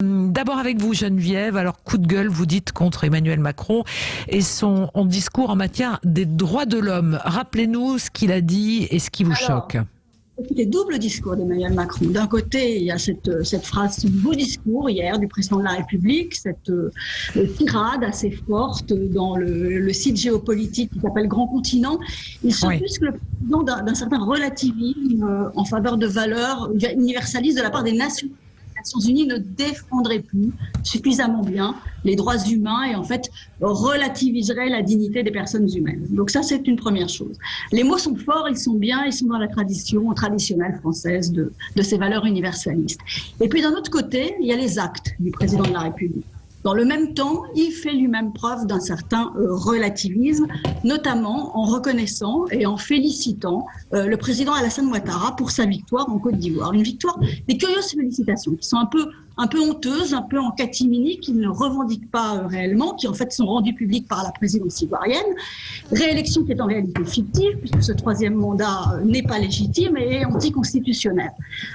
D'abord avec vous, Geneviève. Alors, coup de gueule, vous dites, contre Emmanuel Macron et son discours en matière des droits de l'homme. Rappelez-nous ce qu'il a dit et ce qui vous choque. Écoutez, double discours d'Emmanuel Macron. D'un côté, il y a cette phrase, ce beau discours hier du président de la République, cette tirade assez forte dans le site géopolitique qui s'appelle Grand Continent. Il s'offusque le président d'un certain relativisme en faveur de valeurs universalistes de la part des nations. Les Nations Unies ne défendraient plus suffisamment bien les droits humains et en fait relativiseraient la dignité des personnes humaines. Donc ça, c'est une première chose. Les mots sont forts, ils sont bien, ils sont dans la tradition traditionnelle française de ces valeurs universalistes. Et puis d'un autre côté, il y a les actes du président de la République. Dans le même temps, il fait lui-même preuve d'un certain relativisme, notamment en reconnaissant et en félicitant le président Alassane Ouattara pour sa victoire en Côte d'Ivoire. Une victoire, des curieuses félicitations qui sont un peu honteuses, un peu en catimini, qui ne revendiquent pas réellement, qui en fait sont rendues publiques par la présidence ivoirienne. Réélection qui est en réalité fictive, puisque ce troisième mandat n'est pas légitime et anticonstitutionnel.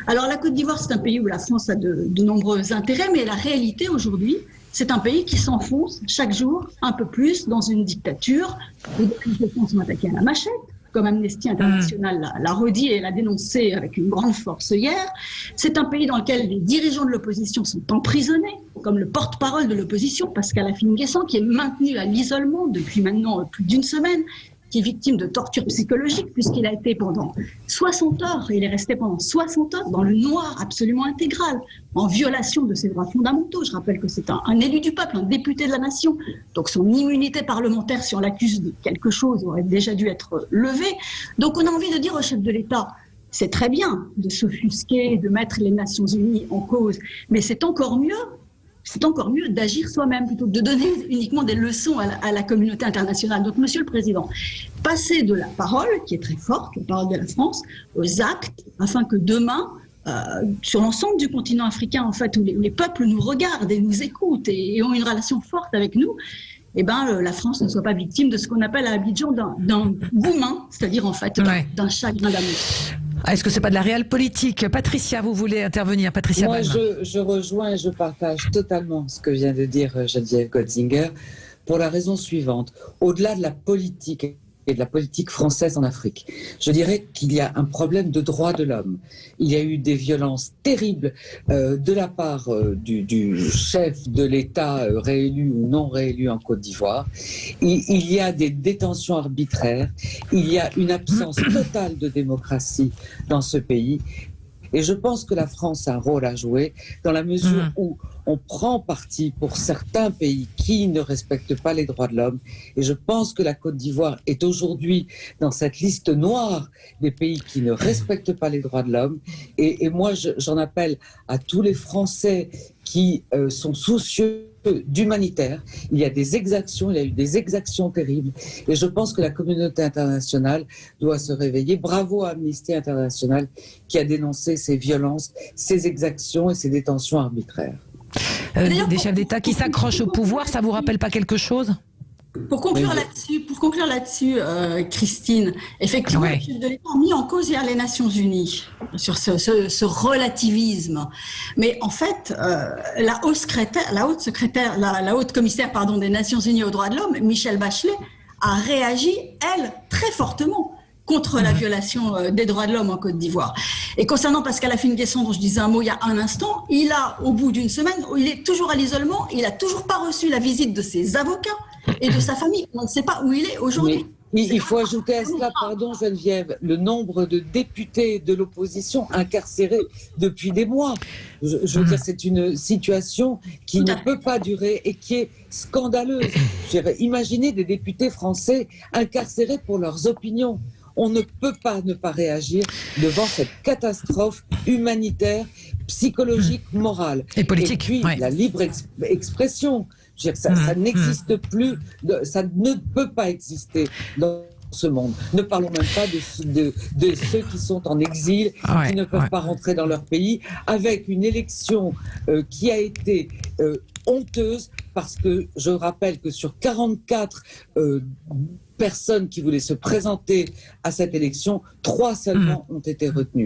Alors la Côte d'Ivoire, c'est un pays où la France a de nombreux intérêts, mais la réalité aujourd'hui, c'est un pays qui s'enfonce chaque jour un peu plus dans une dictature. Les manifestants sont attaqués à la machette, comme Amnesty International l'a redit et l'a dénoncé avec une grande force hier. C'est un pays dans lequel les dirigeants de l'opposition sont emprisonnés, comme le porte-parole de l'opposition, Pascal Affi-N'Guessan, qui est maintenu à l'isolement depuis maintenant plus d'une semaine, qui est victime de torture psychologique, puisqu'il a été pendant 60 heures, il est resté pendant 60 heures dans le noir absolument intégral, en violation de ses droits fondamentaux. Je rappelle que c'est un élu du peuple, un député de la nation, donc son immunité parlementaire, si on l'accuse de quelque chose, aurait déjà dû être levée. Donc on a envie de dire au chef de l'État, c'est très bien de s'offusquer, de mettre les Nations Unies en cause, mais c'est encore mieux d'agir soi-même plutôt que de donner uniquement des leçons à la communauté internationale. Donc, Monsieur le Président, passez de la parole, qui est très forte, la parole de la France, aux actes, afin que demain, sur l'ensemble du continent africain, en fait, où les peuples nous regardent et nous écoutent et ont une relation forte avec nous, la France ne soit pas victime de ce qu'on appelle à Abidjan d'un goumin, c'est-à-dire en fait d'un chagrin d'amour. Est-ce que c'est pas de la réelle politique? Patricia, vous voulez intervenir? Patricia. Moi, je rejoins et je partage totalement ce que vient de dire Geneviève Gotzinger pour la raison suivante. Au-delà de la politique et de la politique française en Afrique, je dirais qu'il y a un problème de droits de l'homme. Il y a eu des violences terribles de la part du chef de l'État réélu ou non réélu en Côte d'Ivoire. Il y a des détentions arbitraires, il y a une absence totale de démocratie dans ce pays. Et je pense que la France a un rôle à jouer dans la mesure où on prend parti pour certains pays qui ne respectent pas les droits de l'homme. Et je pense que la Côte d'Ivoire est aujourd'hui dans cette liste noire des pays qui ne respectent pas les droits de l'homme. Et moi, j'en appelle à tous les Français qui sont soucieux d'humanitaire. Il y a des exactions, il y a eu des exactions terribles. Et je pense que la communauté internationale doit se réveiller. Bravo à Amnesty International qui a dénoncé ces violences, ces exactions et ces détentions arbitraires. Des chefs d'État qui s'accrochent au pouvoir, ça vous rappelle pas quelque chose ? Pour conclure là-dessus, Christine, effectivement, le chef de l'État a mis en cause hier les Nations Unies sur ce relativisme. Mais en fait, la haute commissaire des Nations Unies aux droits de l'homme, Michelle Bachelet, a réagi, elle, très fortement contre la violation des droits de l'homme en Côte d'Ivoire. Et concernant Pascal Affi-N'Guessan, dont je disais un mot il y a un instant, au bout d'une semaine, il est toujours à l'isolement, il n'a toujours pas reçu la visite de ses avocats et de sa famille. On ne sait pas où il est aujourd'hui. Il faut ajouter à cela, pardon Geneviève, le nombre de députés de l'opposition incarcérés depuis des mois. Je veux dire, c'est une situation qui ne peut pas durer et qui est scandaleuse. Imaginez des députés français incarcérés pour leurs opinions. On ne peut pas ne pas réagir devant cette catastrophe humanitaire, psychologique, morale. Et politique. Et puis, la libre expression. Je veux dire, ça n'existe plus, ça ne peut pas exister dans ce monde. Ne parlons même pas de ceux qui sont en exil, qui ne peuvent pas rentrer dans leur pays, avec une élection qui a été honteuse, parce que je rappelle que sur 44 personnes qui voulaient se présenter à cette élection, 3 seulement ont été retenues.